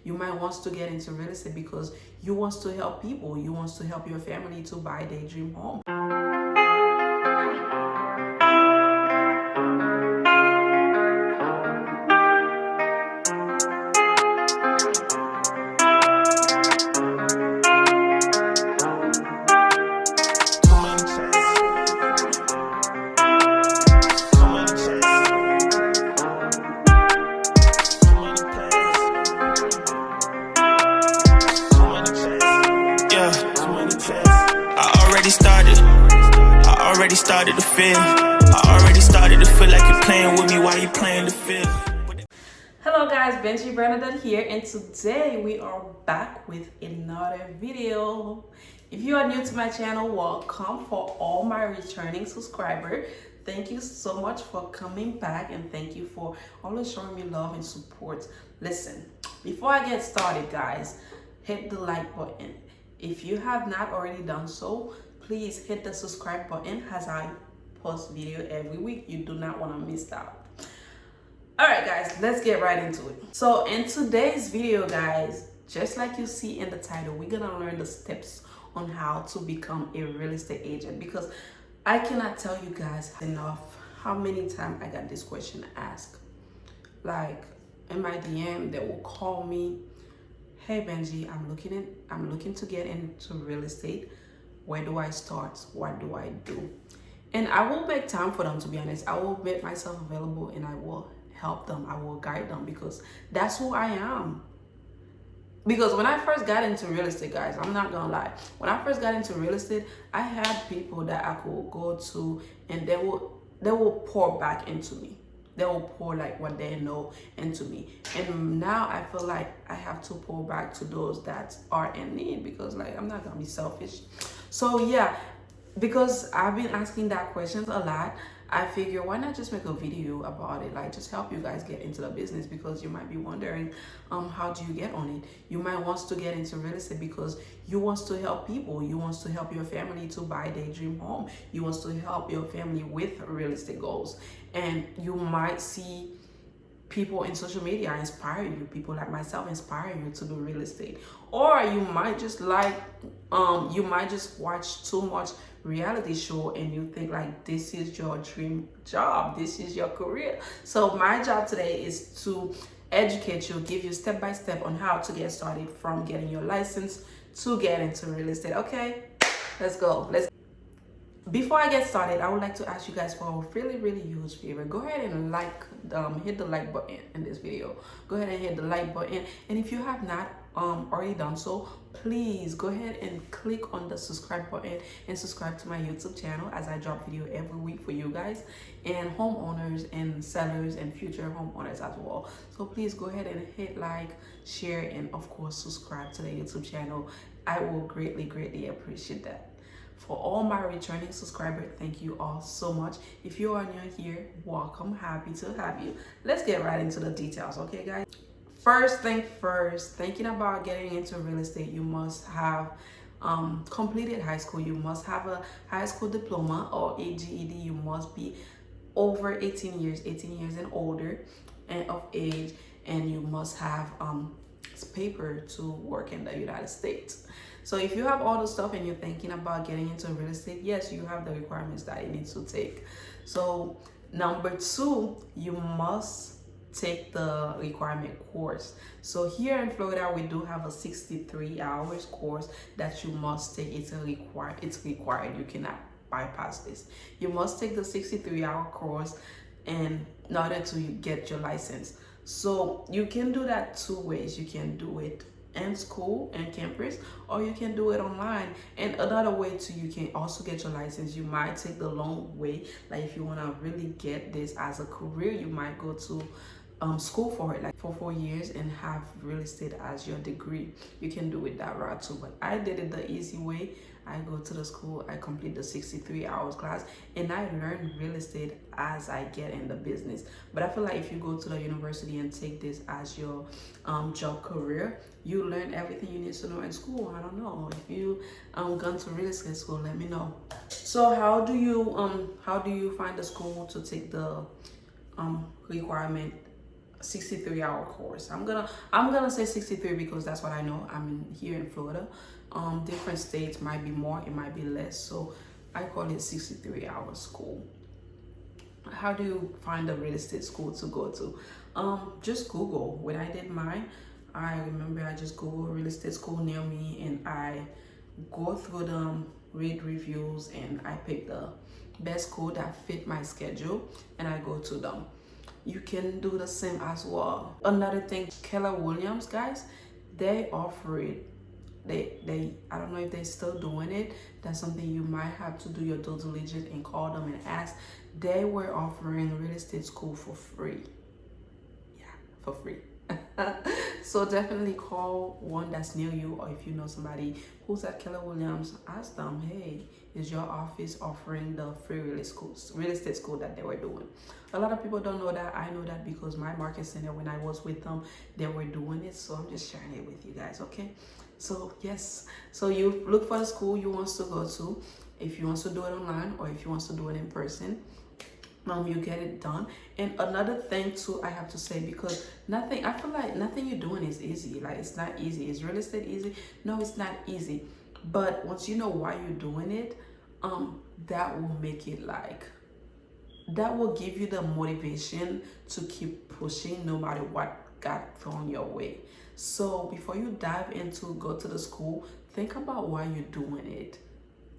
You might want to get into real estate because you want to help people. You want to help your family to buy their dream home. Started to feel. I already started to feel like you're playing with me while you playing the field. Hello guys, Benji Bernadette here, and today we are back with another video. If you are new to my channel, welcome. For all my returning subscribers, thank you so much for coming back, and thank you for always showing me love and support. Listen, before I get started guys, hit the like button. If you have not already done so, please hit the subscribe button as I post video every week. You do not want to miss out. All right guys, let's get right into it. So in today's video guys, just like you see in the title, we're gonna learn the steps on how to become a real estate agent, because I cannot tell you guys enough how many times I got this question asked. Like in my DM, they will call me, hey Benji, I'm looking to get into real estate. Where do I start? What do I do? And I will make time for them, to be honest. I will make myself available and I will help them. I will guide them, because that's who I am. Because when I first got into real estate, guys, I'm not gonna lie. When I first got into real estate, I had people that I could go to and they will pour back into me. They will pour like what they know into me. And now I feel like I have to pour back to those that are in need, because like I'm not gonna be selfish. So yeah, because I've been asking that questions a lot, I figure why not just make a video about it, like just help you guys get into the business, because you might be wondering how do you get on it. You might want to get into real estate because you want to help people. You want to help your family to buy their dream home. You want to help your family with real estate goals. And you might see people in social media inspire you, people like myself inspire you to do real estate. Or you might just you might just watch too much reality show and you think like this is your dream job, this is your career. So my job today is to educate you, give you step by step on how to get started from getting your license to get into real estate. Okay, let's go. Before I get started, I would like to ask you guys for a really huge favor. Go ahead and hit the like button in this video. Go ahead and hit the like button. And if you have not already done so, please go ahead and click on the subscribe button and subscribe to my YouTube channel, as I drop video every week for you guys and homeowners and sellers and future homeowners as well. So please go ahead and hit like, share, and of course subscribe to the YouTube channel. I will greatly appreciate that. For all my returning subscribers, thank you all so much. If you are new here, welcome. Happy to have you. Let's get right into the details, okay guys? First thing first, thinking about getting into real estate, you must have completed high school. You must have a high school diploma or a GED. You must be over 18 years and older and of age, and you must have paper to work in the United States. So if you have all the stuff and you're thinking about getting into real estate, yes, you have the requirements that you need to take. So number 2, you must take the requirement course. So here in Florida, we do have a 63 hours course that you must take. It's required. You cannot bypass this. You must take the 63-hour course in order to get your license. So you can do that 2 ways. You can do it in school and campus, or you can do it online. And another way too, you can also get your license. You might take the long way, like if you want to really get this as a career, you might go to school for it, like for 4 years, and have real estate as your degree. You can do it that route too, but I did it the easy way. I go to the school, I complete the 63 hours class, and I learn real estate as I get in the business. But I feel like if you go to the university and take this as your job career, you learn everything you need to know in school. I don't know, if you gone to real estate school, let me know. So how do you find the school to take the requirement 63-hour course. I'm gonna say 63 because that's what I know. Here in Florida. Different states might be more, it might be less. So I call it 63-hour school. How do you find a real estate school to go to? Just Google. When I did mine, I remember I just Googled real estate school near me, and I go through them, read reviews, and I pick the best school that fit my schedule, and I go to them. You can do the same as well. Another thing, Keller Williams, guys, they offer it. They I don't know if they're still doing it. That's something you might have to do your due diligence and call them and ask. They were offering real estate school for free. Yeah, for free. So definitely call one that's near you, or if you know somebody who's at Keller Williams, ask them, hey, is your office offering the free real estate school that they were doing? A lot of people don't know that. I know that because my market center, when I was with them, they were doing it. So I'm just sharing it with you guys, okay? So yes, so you look for the school you want to go to. If you want to do it online or if you want to do it in person, you get it done. And another thing too, I have to say, because I feel like nothing you're doing is easy. Like, it's not easy. Is real estate easy? No, it's not easy. But once you know why you're doing it, that will make it that will give you the motivation to keep pushing no matter what got thrown your way. So before you dive into go to the school, think about why you're doing it.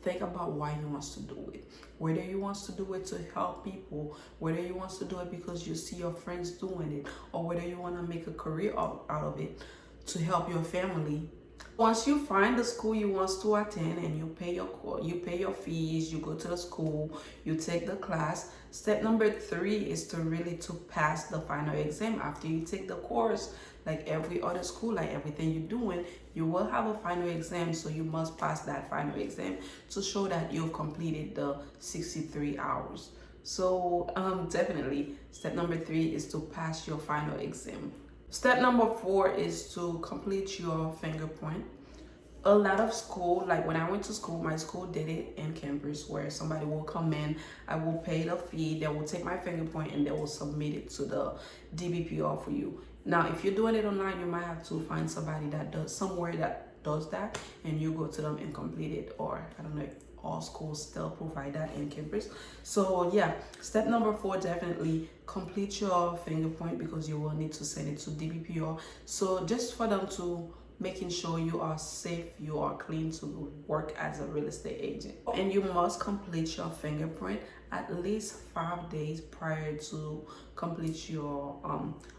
Think about why you want to do it. Whether you want to do it to help people, whether you want to do it because you see your friends doing it, or whether you want to make a career out of it to help your family. Once you find the school you want to attend and you pay your fees, you go to the school, you take the class. Step number 3 is to pass the final exam. After you take the course, like every other school, like everything you're doing, you will have a final exam. So you must pass that final exam to show that you've completed the 63 hours. So definitely step number 3 is to pass your final exam. Step number 4 is to complete your fingerprint. A lot of school, like when I went to school, my school did it in campus where somebody will come in, I will pay the fee, they will take my fingerprint and they will submit it to the DBPR for you. Now, if you're doing it online, you might have to find somebody that does somewhere that does that, and you go to them and complete it. Or I don't know if all schools still provide that in campus. So yeah, step number 4, definitely complete your fingerprint because you will need to send it to DBPR. So just for them to making sure you are safe, you are clean to work as a real estate agent. And you must complete your fingerprint at least 5 days prior to complete your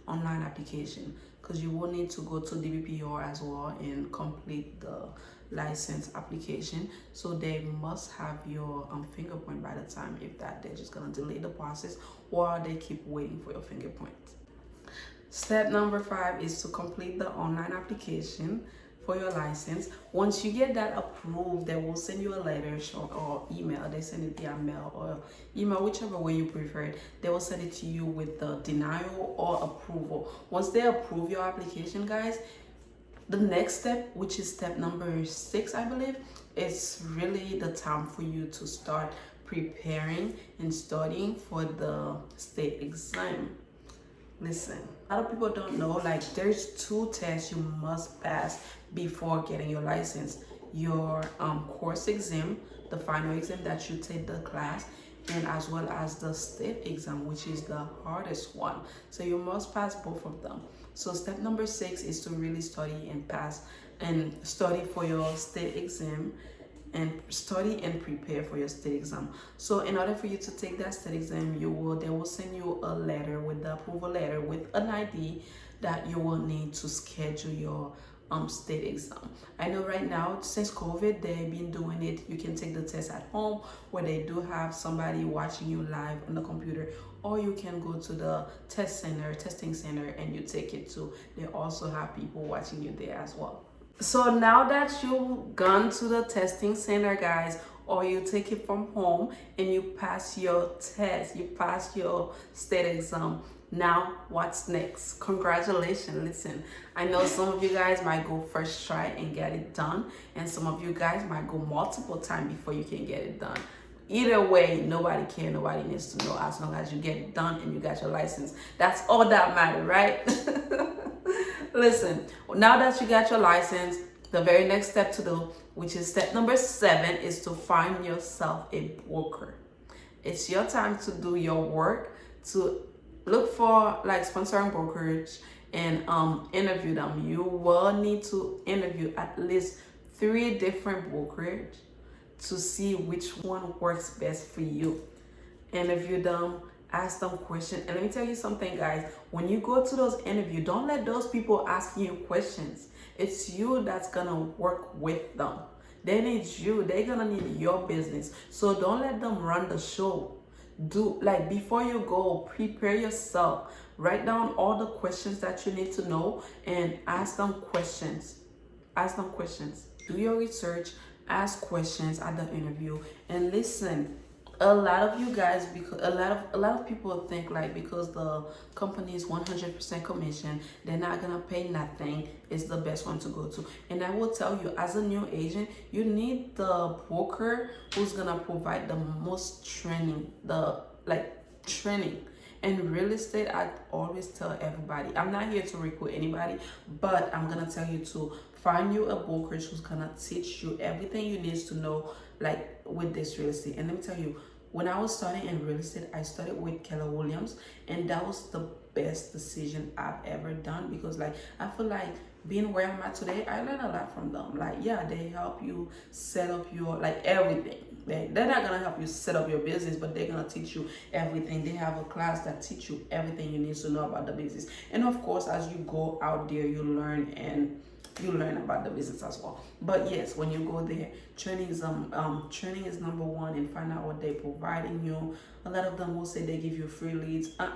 online application, because you will need to go to DBPR as well and complete the license application. So they must have your fingerprint by the time. If that, they're just gonna delay the process while they keep waiting for your fingerprint. Step number 5 is to complete the online application for your license. Once you get that approved, they will send you a letter or email. They send it via mail or email, whichever way you prefer it. They will send it to you with the denial or approval. Once they approve your application, guys, the next step, which is step number 6, I believe, is really the time for you to start preparing and studying for the state exam. Listen, a lot of people don't know, like, there's 2 tests you must pass before getting your license. Your course exam, the final exam that you take the class, and as well as the state exam, which is the hardest one. So you must pass both of them. So step number 6 is to really study and pass and study for your state exam, and study and prepare for your state exam. So in order for you to take that state exam, they will send you a letter with the approval letter with an ID that you will need to schedule your state exam. I know right now, since COVID, they've been doing it. You can take the test at home, where they do have somebody watching you live on the computer, or you can go to the testing center, and you take it too. They also have people watching you there as well. So now that you've gone to the testing center, guys, or you take it from home and you pass your test, you pass your state exam, now what's next? Congratulations. Listen, I know some of you guys might go first try and get it done, and some of you guys might go multiple times before you can get it done. Either way, nobody care, nobody needs to know, as long as you get it done and you got your license. That's all that matters, right? Listen, now that you got your license, the very next step to do, which is step number 7, is to find yourself a broker. It's your time to do your work, to look for like sponsoring brokerage and interview them. You will need to interview at least 3 different brokerage to see which one works best for you. Interview them, ask them questions. And let me tell you something, guys. When you go to those interviews, don't let those people ask you questions. It's you that's gonna work with them. They need you. They're gonna need your business. So don't let them run the show. Do, like, before you go, prepare yourself. Write down all the questions that you need to know and ask them questions. Ask them questions. Do your research. Ask questions at the interview. And listen, a lot of you guys, because a lot of people think like because the company is 100% commission, they're not gonna pay nothing, it's the best one to go to. And I will tell you, as a new agent, you need the broker who's gonna provide the most training, training. In real estate, I always tell everybody, I'm not here to recruit anybody, but I'm gonna tell you to find you a brokerage who's gonna teach you everything you need to know, like with this real estate. And let me tell you, when I was starting in real estate, I started with Keller Williams, and that was the best decision I've ever done, because like I feel like being where I'm at today, I learned a lot from them. Like, yeah, they help you set up your like everything. They're not gonna help you set up your business, but they're gonna teach you everything. They have a class that teach you everything you need to know about the business. And of course, as you go out there, you learn about the business as well. But yes, when you go there, training is number 1, and find out what they're providing you. A lot of them will say they give you free leads. I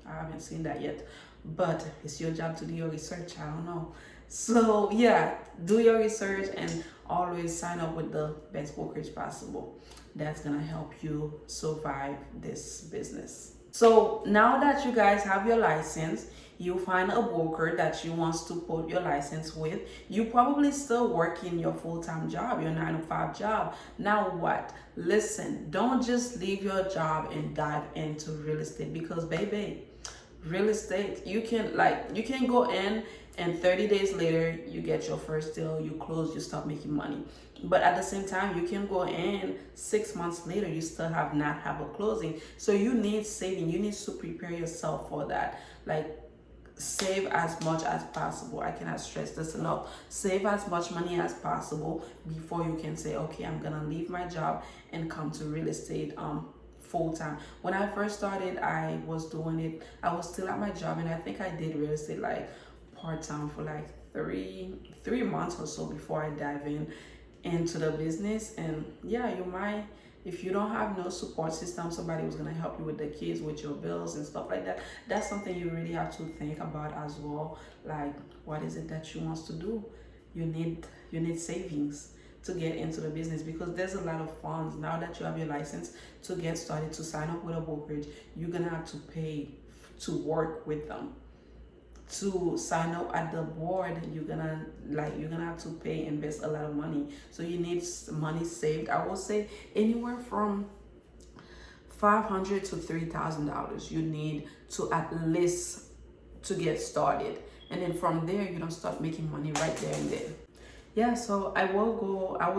haven't seen that yet, but it's your job to do your research. I don't know. So yeah, do your research and always sign up with the best brokerage possible. That's gonna help you survive this business. So now that you guys have your license, you find a broker that you wants to put your license with. You probably still working your full-time job, your 9-to-5 job. Now what? Listen, don't just leave your job and dive into real estate, because baby, real estate, you can go in and 30 days later you get your first deal, you close, you start making money. But at the same time, you can go in 6 months later, you still not have a closing. So you need saving. You need to prepare yourself for that. Like, save as much as possible. I cannot stress this enough. Save as much money as possible before you can say, okay, I'm gonna leave my job and come to real estate full-time. When I first started, I was doing it, I was still at my job, and I think I did real estate like part-time for like three months or so before I dive into the business. And yeah, you might, if you don't have no support system, somebody was gonna help you with the kids, with your bills and stuff like that. That's something you really have to think about as well. Like, what is it that you want to do? You need savings to get into the business, because there's a lot of funds. Now that you have your license, to get started, to sign up with a brokerage, you're gonna have to pay to work with them. To sign up at the board, you're gonna have to pay, invest a lot of money. So you need money saved. I will say anywhere from $500 to $3,000 you need to at least to get started, and then from there you don't start making money right there and there. Yeah, so I will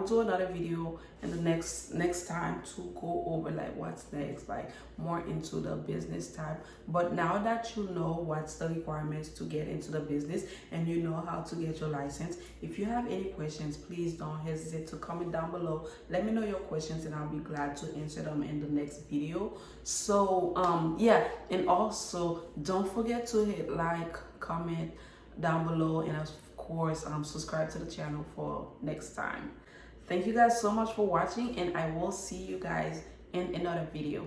do another video in the next time to go over like what's next, like more into the business type. But now that you know what's the requirements to get into the business, and you know how to get your license, if you have any questions, please don't hesitate to comment down below. Let me know your questions and I'll be glad to answer them in the next video. So yeah, and also don't forget to hit like, comment down below, and of course subscribe to the channel for next time. Thank you guys so much for watching, and I will see you guys in another video.